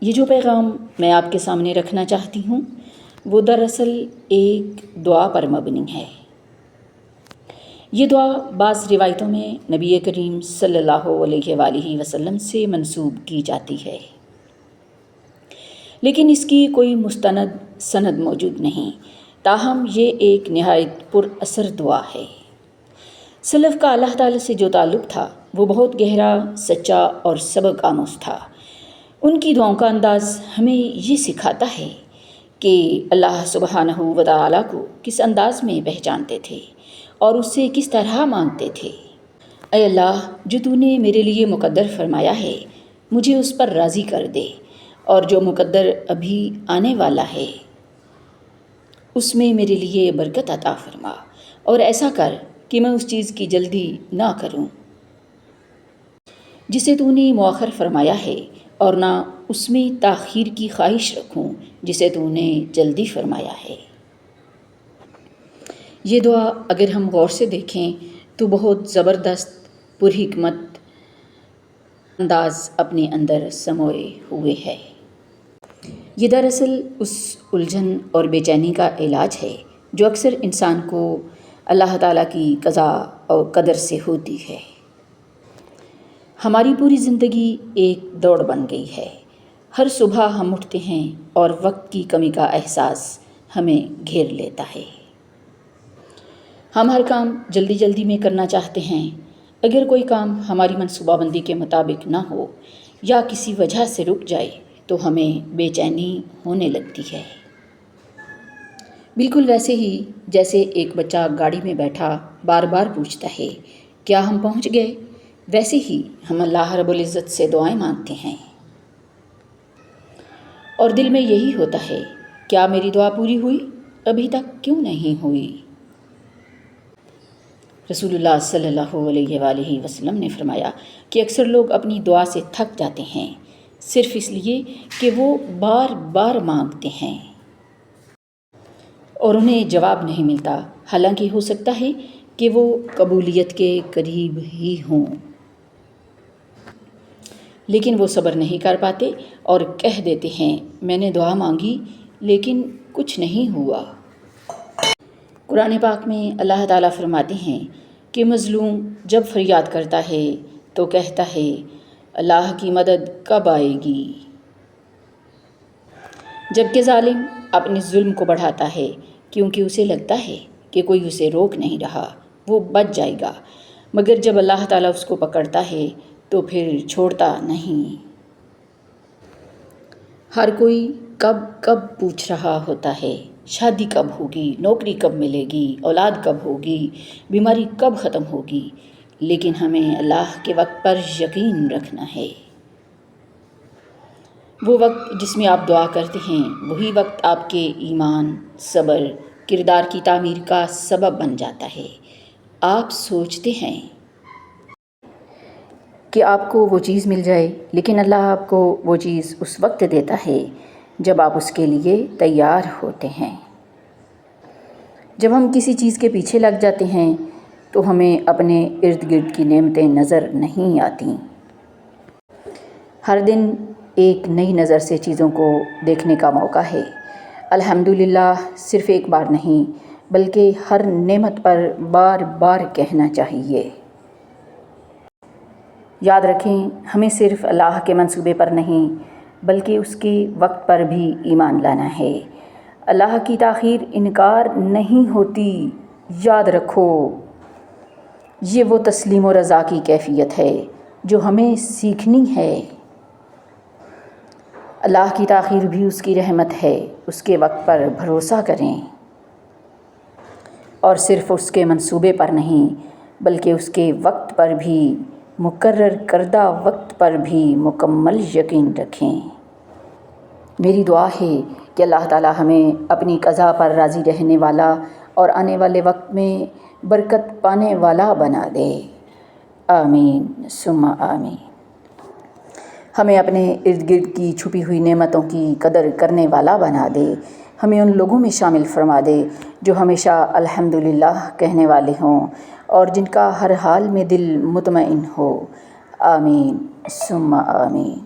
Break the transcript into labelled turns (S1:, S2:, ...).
S1: یہ جو پیغام میں آپ کے سامنے رکھنا چاہتی ہوں وہ دراصل ایک دعا پر مبنی ہے۔ یہ دعا بعض روایتوں میں نبی کریم صلی اللہ علیہ وآلہ وسلم سے منسوب کی جاتی ہے، لیکن اس کی کوئی مستند سند موجود نہیں، تاہم یہ ایک نہایت پر اثر دعا ہے۔ سلف کا اللہ تعالیٰ سے جو تعلق تھا وہ بہت گہرا، سچا اور سبق آموز تھا۔ ان کی دعاؤں کا انداز ہمیں یہ سکھاتا ہے کہ اللہ سبحانہ و تعالیٰ کو کس انداز میں پہچانتے تھے اور اس سے کس طرح مانگتے تھے۔ اے اللہ، جو تو نے میرے لیے مقدر فرمایا ہے مجھے اس پر راضی کر دے، اور جو مقدر ابھی آنے والا ہے اس میں میرے لیے برکت عطا فرما، اور ایسا کر کہ میں اس چیز کی جلدی نہ کروں جسے تو نے مؤخر فرمایا ہے، اور نہ اس میں تاخیر کی خواہش رکھوں جسے تو نے جلدی فرمایا ہے۔ یہ دعا اگر ہم غور سے دیکھیں تو بہت زبردست پرحکمت انداز اپنے اندر سموئے ہوئے ہے۔ یہ دراصل اس الجھن اور بے چینی کا علاج ہے جو اکثر انسان کو اللہ تعالیٰ کی قضا اور قدر سے ہوتی ہے۔ ہماری پوری زندگی ایک دوڑ بن گئی ہے۔ ہر صبح ہم اٹھتے ہیں اور وقت کی کمی کا احساس ہمیں گھیر لیتا ہے۔ ہم ہر کام جلدی جلدی میں کرنا چاہتے ہیں۔ اگر کوئی کام ہماری منصوبہ بندی کے مطابق نہ ہو یا کسی وجہ سے رک جائے تو ہمیں بے چینی ہونے لگتی ہے۔ بالکل ویسے ہی جیسے ایک بچہ گاڑی میں بیٹھا بار بار پوچھتا ہے کیا ہم پہنچ گئے، ویسے ہی ہم اللہ رب العزت سے دعائیں مانگتے ہیں اور دل میں یہی ہوتا ہے کیا میری دعا پوری ہوئی، ابھی تک کیوں نہیں ہوئی۔ رسول اللہ صلی اللہ علیہ وآلہ وسلم نے فرمایا کہ اکثر لوگ اپنی دعا سے تھک جاتے ہیں صرف اس لیے کہ وہ بار بار مانگتے ہیں اور انہیں جواب نہیں ملتا، حالانکہ ہو سکتا ہے کہ وہ قبولیت کے قریب ہی ہوں، لیکن وہ صبر نہیں کر پاتے اور کہہ دیتے ہیں میں نے دعا مانگی لیکن کچھ نہیں ہوا۔ قرآن پاک میں اللہ تعالیٰ فرماتے ہیں کہ مظلوم جب فریاد کرتا ہے تو کہتا ہے اللہ کی مدد کب آئے گی، جبکہ ظالم اپنے ظلم کو بڑھاتا ہے کیونکہ اسے لگتا ہے کہ کوئی اسے روک نہیں رہا، وہ بچ جائے گا، مگر جب اللہ تعالیٰ اس کو پکڑتا ہے تو پھر چھوڑتا نہیں۔ ہر کوئی کب کب پوچھ رہا ہوتا ہے، شادی کب ہوگی، نوکری کب ملے گی، اولاد کب ہوگی، بیماری کب ختم ہوگی، لیکن ہمیں اللہ کے وقت پر یقین رکھنا ہے۔ وہ وقت جس میں آپ دعا کرتے ہیں وہی وقت آپ کے ایمان، صبر، کردار کی تعمیر کا سبب بن جاتا ہے۔ آپ سوچتے ہیں کہ آپ کو وہ چیز مل جائے، لیکن اللہ آپ کو وہ چیز اس وقت دیتا ہے جب آپ اس کے لیے تیار ہوتے ہیں۔ جب ہم کسی چیز کے پیچھے لگ جاتے ہیں تو ہمیں اپنے ارد گرد کی نعمتیں نظر نہیں آتیں۔ ہر دن ایک نئی نظر سے چیزوں کو دیکھنے کا موقع ہے۔ الحمدللہ صرف ایک بار نہیں بلکہ ہر نعمت پر بار بار کہنا چاہیے۔ یاد رکھیں ہمیں صرف اللہ کے منصوبے پر نہیں بلکہ اس کے وقت پر بھی ایمان لانا ہے۔ اللہ کی تاخیر انکار نہیں ہوتی، یاد رکھو۔ یہ وہ تسلیم و رضا کی کیفیت ہے جو ہمیں سیکھنی ہے۔ اللہ کی تاخیر بھی اس کی رحمت ہے، اس کے وقت پر بھروسہ کریں اور صرف اس کے منصوبے پر نہیں بلکہ اس کے وقت پر بھی، مقرر کردہ وقت پر بھی مکمل یقین رکھیں۔ میری دعا ہے کہ اللہ تعالیٰ ہمیں اپنی قضا پر راضی رہنے والا اور آنے والے وقت میں برکت پانے والا بنا دے۔ آمین ثم آمین۔ ہمیں اپنے ارد گرد کی چھپی ہوئی نعمتوں کی قدر کرنے والا بنا دے۔ ہمیں ان لوگوں میں شامل فرما دے جو ہمیشہ الحمدللہ کہنے والے ہوں اور جن کا ہر حال میں دل مطمئن ہو۔ آمین ثم آمین۔